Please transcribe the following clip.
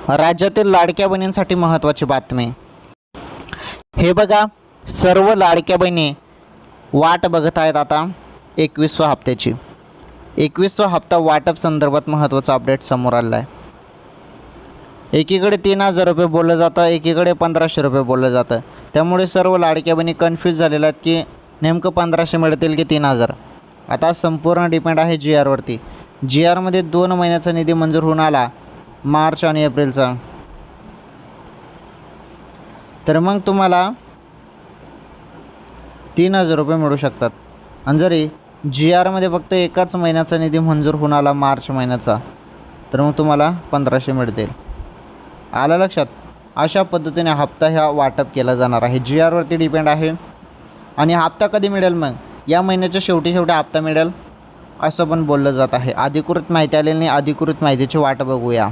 राज्यातील लाडक्या बहिणींसाठी महत्त्वाची बातमी. हे बघा, सर्व लाडक्या बहिणी वाट बघत आहेत आता 21व्या हप्त्याची. 21वा हप्ता वाटप संदर्भात महत्त्वाचा अपडेट समोर आला आहे. एकीकडे 3000 रुपये बोललं जातं, एकीकडे 1500 रुपये बोललं जातं. त्यामुळे सर्व लाडक्या बहिणी कन्फ्यूज झालेल्या आहेत की नेमकं 1500 मिळतील की 3000. आता संपूर्ण डिपेंड आहे जी आरवरती. जी आरमध्ये 2 महिन्याचा निधी मंजूर होऊन आला, मार्च आणि एप्रिलचा. तर मग तुम्हाला 3000 रुपये मिळू शकतात. आणि जरी जी आरमध्ये फक्त एकाच महिन्याचा निधी मंजूर होऊन आला, मार्च महिन्याचा, तर मग तुम्हाला 1500 मिळतील. आलं लक्षात? अशा पद्धतीने हप्ता ह्या वाटप केला जाणार आहे. जी आरवरती डिपेंड आहे. आणि हप्ता कधी मिळेल? मग या महिन्याच्या शेवटी हप्ता मिळेल असं पण बोललं जात आहे. अधिकृत माहिती आलेली नाही. अधिकृत माहितीची वाट बघूया.